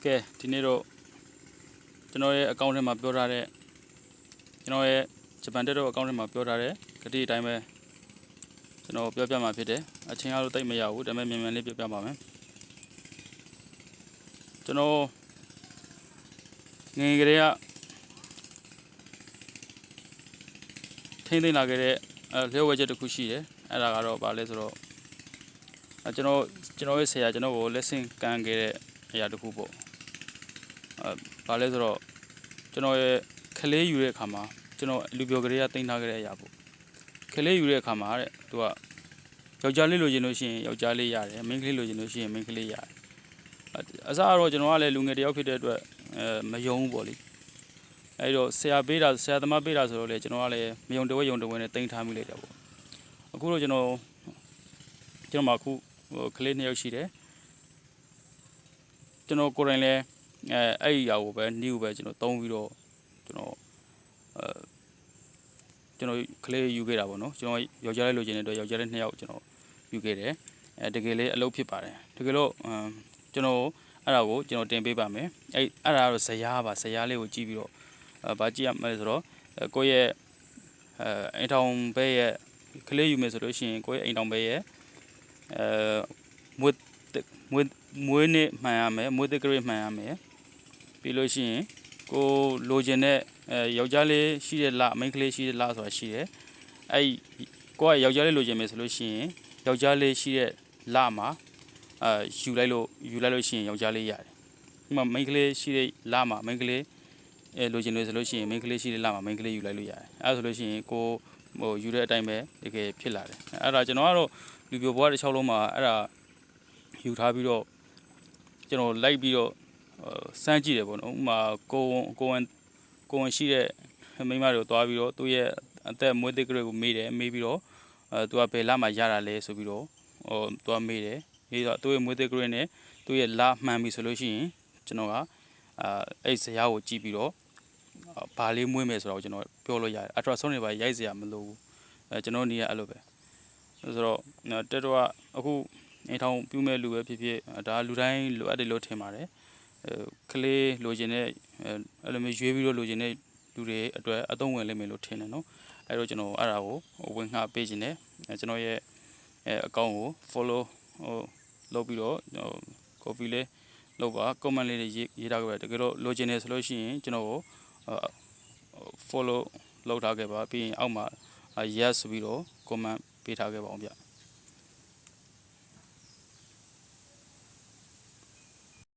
ကဲဒီနေ့တော့ကျွန်တော်ရဲ့အကောင့်ထဲမှာပြောထားတဲ့ကျွန်တော်ရဲ့ဂျပန်တက်တော့အကောင့်ထဲမှာပြောထားတဲ့ဂတိအတိုင်းပဲကျွန်တော်ပြောပြမှာဖြစ်တယ်အချင်းအားလို့တိတ်မရဘူးဒါပေမဲ့မြန်မြန်လေးပြောပြပါမယ်ကျွန်တော်ငယ်ကလေးကထိမ့်သိမ့်လာခဲ့တဲ့လျှို့ဝှက်ချက်တစ်ခုရှိတယ်အဲ့ဒါကတော့ဗာလဲဆိုတော့ကျွန်တော်ရဲ့ဆရာကျွန်တော်ကိုလက်ဆင့်ကမ်းခဲ့တဲ့အရာတစ်ခုပေါ့ဗာလဲဆိုတော့ကျွန်တော်ရဲ့ခလေးယူတဲ့အခါမှာကျွန်တော်လူပြောကလေးကတင်ထားခဲ့တဲ့အရာပေါ့ခလေးယူတဲ့အခါမှာတဲ့သူကယောက်ျားလေးလိုချင်လို့ရှိရင်ယောက်ျားလေးရတယ်မိန်းကလေးလိုချင်လို့ရှိရင်မိန်းကလေးရတယ်အစားတော့ကျွန်တော်ကလည်းလူငယ်တယောက်ဖြစ်တဲ့အတွက်မယုံဘူးပေါ့လေအဲ့တော့ဆရာသမားပေးတာဆိုတော့လေကျွန်တော်ကလည်းမယုံတဝဲနဲ့တင်ထားမိလိုက်တာပေါ့အခုတော့ကျွန်တော်မှအခုကလေး2ယောက်ရှိတယ်ကျွန်တော်ကိုယ်တိုင်လည်းအဲ့ဒီအရာကိုပဲနှီးကိုပဲကျွန်တော်သုံးပြီးတော့ကျွန်တော်ကလေးယူခဲ့တာပေါ့နော်ကျွန်တော်ယောက်ျားလေးလိုချင်တဲ့အတွက်ယောက်ျားလေး2ယောက်ကျွန်တော်ယူခဲ့တယ်တကယ်လေးအလုပ်ဖြစ်ပါတယ်တကယ်လို့ကျွန်တော်အဲ့ဒါကိုကျွန်တော်တင်ပေးပါမယ်အဲ့ဒါတော့ဇယားပါဇယားလေးကိုကြည့်ပြီးတော့ဗာကြည့်ရမယ်ဆိုတော့ကိုယ့်ရဲ့အိမ်ထောင်ဘဲရဲ့ကလေးယူမယ်ဆိုလို့ရှိရင်ကိုယ့်ရဲ့အိမ်ထောင်ဘဲရဲ့မွေးနေ့မှန်ရမယ်မွေးတဲ့ကလေးမှန်ရမယ်ပြီးလို့ရှိရင်ကိုလိုချင်တဲ့ယောက်ျားလေးရှိတဲ့လမိန်းကလေးရှိတဲ့လဆိုတာရှိတယ်အဲ့ကိုကယောက်ျားလေးလိုချင်မယ်ဆိုလို့ရှိရင်ယောက်ျားလေးရှိတဲ့လမှာယူလိုက်လို့ရှိရင်ယောက်ျားလေးရတယ်ဒီမှာမိန်းကလေးရှိတဲ့လမှာမိန်းကလေးလိုချင်လို့ဆိုလို့ရှိရင်မိန်းကလေးရှိတဲ့လမှာမိန်းကလေးယူလိုက်လို့ရတယ်အဲ့ဆိုလို့ရှိရင်ကိုယူတဲ့အတိုင်းပဲတကယ်ဖြစ်လာတယ်အဲ့ဒါကျွန်တော်ကတော့လူပြိုဘွားတစ်ချောင်းလုံးမှာအဲ့ဒါယူထားပြီးတော့ကျွန်တော်လိုက်ပြီးတော့စမ်းကြည့်တယ်ပေါ့နော်ဥမာကိုဝန်ရှိတဲ့မိန်းမတွေကိုတွားပြီးတော့သူ့ရဲ့အသက်မွေးသစ်ကလေးကိုမေးပြီးတော့သူကဘယ်လမှာရတာလဲဆိုပြီးတော့သူကမေးတယ်ပြီးတော့သူ့ရဲ့မွေးသစ်ကလေးနဲ့သူ့ရဲ့လမှန်ပြီဆိုလို့ရှိရင်ကျွန်တော်ကအဲ့ဇယားကိုကြည့်ပြီးတော့ဘာလေးမွေးမယ်ဆိုတော့ကျွန်တော်ပြောလို့ရတယ်အထရာဆောင်းနေပါရိုက်စရာမလိုဘူးကျွန်တော်နေရအဲ့လိုပဲဆိုတော့တက်တော့အခုအိမ်ထောင်ပြုမဲ့လူပဲဖြစ်ဖြစ်ဒါလူတိုင်းလိုအပ်တယ်လို့ထင်ပါတယ်ကလေးလိုချင်တဲ့အဲ့လိုမျိုးရွေးပြီးတော့လိုချင်တဲ့လူတွေအတွက်အသုံးဝင်လိမ့်မယ်လို့ထင်တယ်နော်အဲ့တော့ကျွန်တော်အဲ့ဒါကိုဝင်ငှပေးခြင်းနဲ့ကျွန်တော်ရဲ့အကောင့်ကို follow လုပ်ပြီးတော့ copy လေးလုပ်ပါ comment လေးတွေရေးထားခဲ့ပါတကယ်တော့လိုချင်တယ်ဆိုလို့ရှိရင်ကျွန်တော်ကိုfollow လုပ်ထားခဲ့ပါပြီးရင်အောက်မှာ yes ဆိုပြီးတော့ comment ပေးထားခဲ့ပါအောင်ဗျ